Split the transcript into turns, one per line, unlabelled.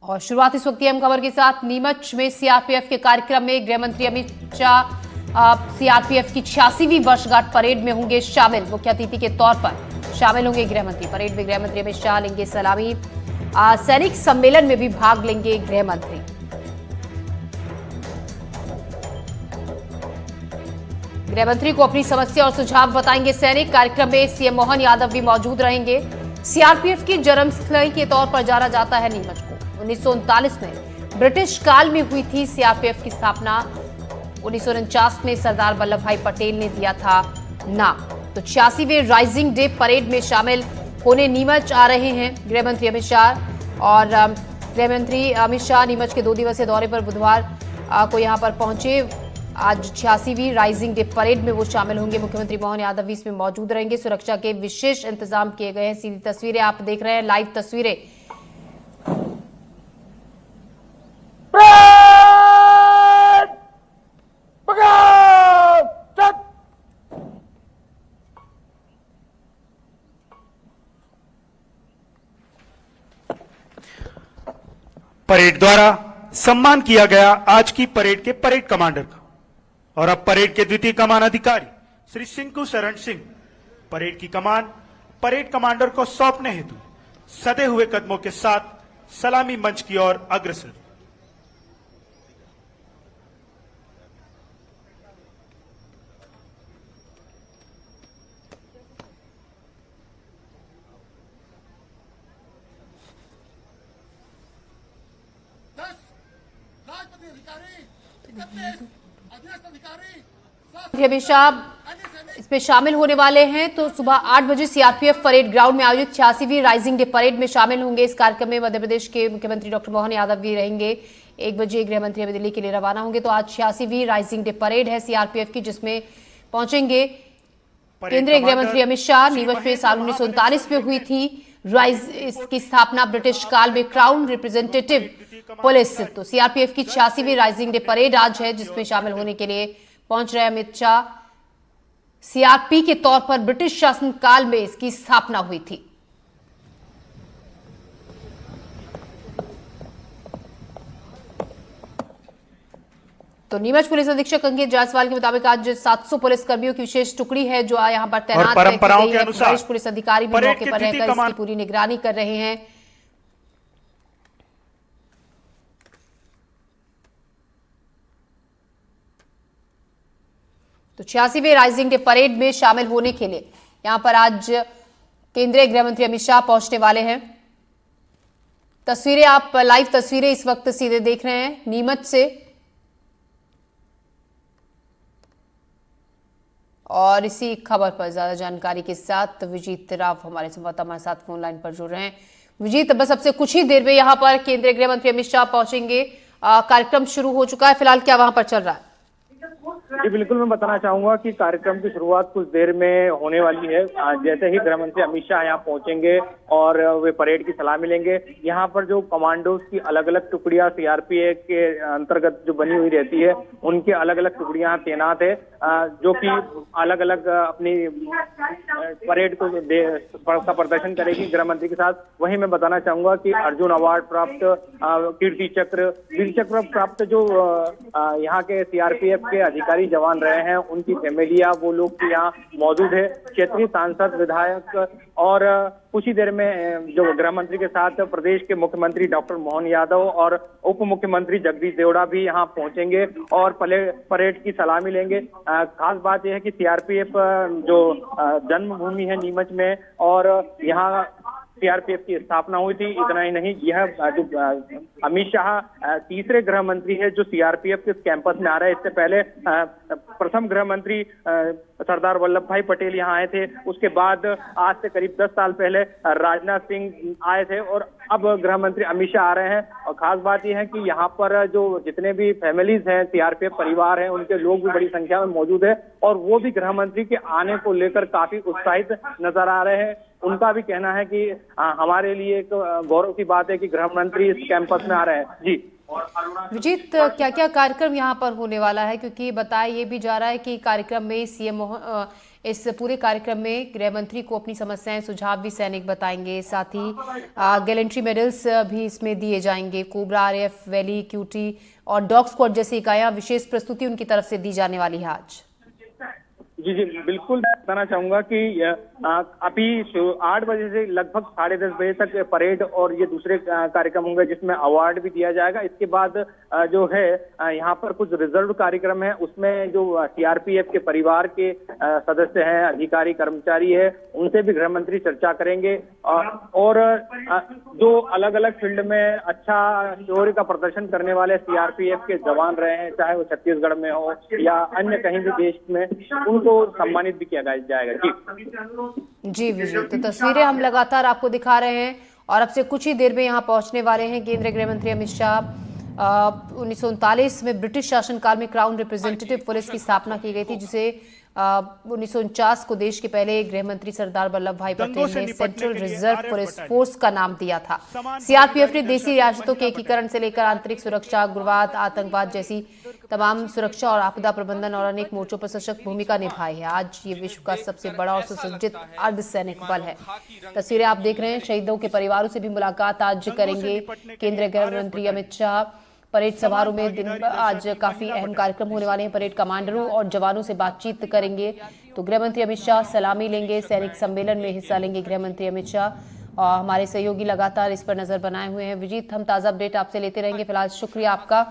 और शुरुआती इस वक्त की अहम खबर के साथ नीमच में सीआरपीएफ के कार्यक्रम में गृह मंत्री अमित शाह सीआरपीएफ की 86वीं वर्षगांठ परेड में होंगे शामिल। मुख्य अतिथि के तौर पर शामिल होंगे गृह मंत्री। परेड में गृह मंत्री अमित शाह लेंगे सलामी। सैनिक सम्मेलन में भी भाग लेंगे गृह मंत्री। गृह मंत्री को अपनी समस्या और सुझाव बताएंगे सैनिक। कार्यक्रम में सीएम मोहन यादव भी मौजूद रहेंगे। सीआरपीएफ की जन्मस्थली के तौर पर जाना जाता है नीमच को। 1939 में ब्रिटिश काल में हुई थी सीआरपीएफ की स्थापना। 1949 में सरदार वल्लभ भाई पटेल ने दिया था नाम। तो 86वें राइजिंग डे परेड में शामिल होने नीमच आ रहे हैं गृह मंत्री अमित शाह। और गृह मंत्री अमित शाह नीमच के 2 दिवसीय दौरे पर बुधवार को यहां पर पहुंचे। आज 86वीं राइजिंग डे परेड में वो शामिल होंगे। मुख्यमंत्री मोहन यादव भी इसमें मौजूद रहेंगे। सुरक्षा के विशेष इंतजाम किए गए हैं। सीधी तस्वीरें आप देख रहे हैं, लाइव तस्वीरें।
परेड द्वारा सम्मान किया गया आज की परेड के परेड कमांडर का। और अब परेड के द्वितीय कमान अधिकारी श्री सिंकू शरण सिंह परेड की कमान परेड कमांडर को सौंपने हेतु सदे हुए कदमों के साथ सलामी मंच की ओर अग्रसर।
अमित शाह इसमें शामिल होने वाले हैं। तो सुबह 8 बजे सीआरपीएफ परेड ग्राउंड में आयोजित 86वीं राइजिंग डे परेड में शामिल होंगे। इस कार्यक्रम में मध्य प्रदेश के मुख्यमंत्री डॉक्टर मोहन यादव भी रहेंगे। 1 बजे गृह मंत्री अभी दिल्ली के लिए रवाना होंगे। तो आज 86वीं राइजिंग डे परेड है सीआरपीएफ की, जिसमें पहुंचेंगे केंद्रीय गृह मंत्री अमित शाह। नीमच में साल 1939 में हुई थी इसकी स्थापना ब्रिटिश काल में क्राउन रिप्रेजेंटेटिव पुलिस। तो सीआरपीएफ की 86वीं राइजिंग डे परेड आज है, जिसमें शामिल होने के लिए पहुंच रहे अमित शाह। सीआरपी के तौर पर ब्रिटिश शासन काल में इसकी स्थापना हुई थी। तो नीमच पुलिस अधीक्षक अंकित जायसवाल के मुताबिक आज 700 पुलिस कर्मियों की विशेष टुकड़ी है जो यहां पर तैनात
परंपराओं के अनुसार
वरिष्ठ पुलिस अधिकारी भी मौके पर रहकर इसकी पूरी निगरानी कर रहे हैं। तो 86वें राइजिंग डे परेड में शामिल होने के लिए यहां पर आज केंद्रीय गृह मंत्री अमित शाह पहुंचने वाले हैं। तस्वीरें आप लाइव तस्वीरें इस वक्त सीधे देख रहे हैं नीमच से। और इसी खबर पर ज्यादा जानकारी के साथ विजीत राव हमारे संवाददाता हमारे साथ फोन लाइन पर जुड़ रहे हैं। विजीत, बस अब से कुछ ही देर में यहां पर केंद्रीय गृह मंत्री अमित शाह पहुंचेंगे। कार्यक्रम शुरू हो चुका है, फिलहाल क्या वहां पर चल रहा है?
जी बिल्कुल, मैं बताना चाहूंगा कि कार्यक्रम की शुरुआत कुछ देर में होने वाली है। जैसे ही गृह मंत्री अमित शाह यहाँ पहुंचेंगे और वे परेड की सलामी लेंगे। यहाँ पर जो कमांडोज की अलग अलग टुकड़ियां सीआरपीएफ के अंतर्गत जो बनी हुई रहती है, उनकी अलग अलग टुकड़ियां तैनात है, जो कि अलग अलग अपनी परेड को का प्रदर्शन करेगी गृह मंत्री के साथ। वहीं मैं बताना चाहूंगा कि अर्जुन अवार्ड प्राप्त, कीर्ति चक्र, वीर चक्र प्राप्त जो यहाँ के सीआरपीएफ के अधिकारी जवान रहे हैं, उनकी फैमिलियां, वो लोग यहाँ मौजूद है। क्षेत्रीय सांसद, विधायक और कुछ ही देर में जो गृह मंत्री के साथ प्रदेश के मुख्यमंत्री डॉक्टर मोहन यादव और उप मुख्यमंत्री जगदीश देवड़ा भी यहाँ पहुंचेंगे और परेड की सलामी लेंगे। खास बात यह है कि सीआरपीएफ जो जन्मभूमि है नीमच में, और यहाँ सीआरपीएफ की स्थापना हुई थी। इतना ही नहीं, यह जो अमित शाह तीसरे गृह मंत्री है जो सीआरपीएफ के कैंपस में आ रहे हैं। इससे पहले प्रथम गृह मंत्री सरदार वल्लभ भाई पटेल यहाँ आए थे। उसके बाद आज से करीब 10 साल पहले राजनाथ सिंह आए थे और अब गृह मंत्री अमित शाह आ रहे हैं। और खास बात यह है कि यहाँ पर जो जितने भी फैमिलीज हैं, सीआरपीएफ परिवार हैं, उनके लोग भी बड़ी संख्या में मौजूद है और वो भी गृह मंत्री के आने को लेकर काफी उत्साहित नजर आ रहे हैं। उनका भी कहना है कि हमारे लिए एक गौरव की बात है कि गृह मंत्री इस कैंपस में आ रहे हैं। जी।
विजीत, क्या क्या कार्यक्रम यहाँ पर होने वाला है, क्योंकि बताया ये भी जा रहा है कि कार्यक्रम में इस पूरे कार्यक्रम में गृह मंत्री को अपनी समस्याएं सुझाव भी सैनिक बताएंगे, साथ ही गैलेंट्री मेडल्स भी इसमें दिए जाएंगे। कोबरा, आरएएफ, वैली, क्यूटी और डॉग स्क्वाड जैसी इकाइयां विशेष प्रस्तुति उनकी तरफ से दी जाने वाली है आज।
जी जी बिल्कुल, मैं बताना चाहूंगा कि अभी 8 बजे से लगभग 10:30 बजे तक परेड और ये दूसरे कार्यक्रम होंगे जिसमें अवार्ड भी दिया जाएगा। इसके बाद जो है यहाँ पर कुछ रिजर्व कार्यक्रम है, उसमें जो सीआरपीएफ के परिवार के सदस्य हैं, अधिकारी, कर्मचारी है, उनसे भी गृह मंत्री चर्चा करेंगे। और जो अलग अलग फील्ड में अच्छा शौर्य का प्रदर्शन करने वाले सीआरपीएफ के जवान रहे हैं, चाहे वो छत्तीसगढ़ में हो या अन्य कहीं भी देश में, उनको सम्मानित भी किया जाएगा।
जी विजय, तो तस्वीरें हम लगातार आपको दिखा रहे हैं और अब से कुछ ही देर में यहाँ पहुंचने वाले हैं केंद्रीय गृह मंत्री अमित शाह। 1939 में ब्रिटिश शासनकाल में क्राउन रिप्रेजेंटेटिव पुलिस की स्थापना की गई थी, जिसे 1949 को देश के पहले गृह मंत्री सरदार वल्लभ भाई पटेल ने सेंट्रल रिजर्व पुलिस फोर्स का नाम दिया था। सीआरपीएफ ने देसी रियासतों के एकीकरण से लेकर आंतरिक सुरक्षा, उग्रवाद, आतंकवाद जैसी तमाम सुरक्षा और आपदा प्रबंधन और अनेक मोर्चों पर सशक्त भूमिका निभाई है। आज ये विश्व का सबसे बड़ा और सुसज्जित अर्धसैनिक बल है। तस्वीरें आप देख रहे हैं। शहीदों के परिवारों से भी मुलाकात आज करेंगे केंद्रीय गृह मंत्री अमित शाह। परेड समारोह में आज काफी अहम कार्यक्रम होने वाले हैं। परेड कमांडरों और जवानों से बातचीत करेंगे। तो गृह मंत्री अमित शाह सलामी लेंगे, सैनिक सम्मेलन में हिस्सा लेंगे गृह मंत्री अमित शाह। और हमारे सहयोगी लगातार इस पर नजर बनाए हुए हैं। विजीत, हम ताजा अपडेट आपसे लेते रहेंगे। फिलहाल शुक्रिया आपका।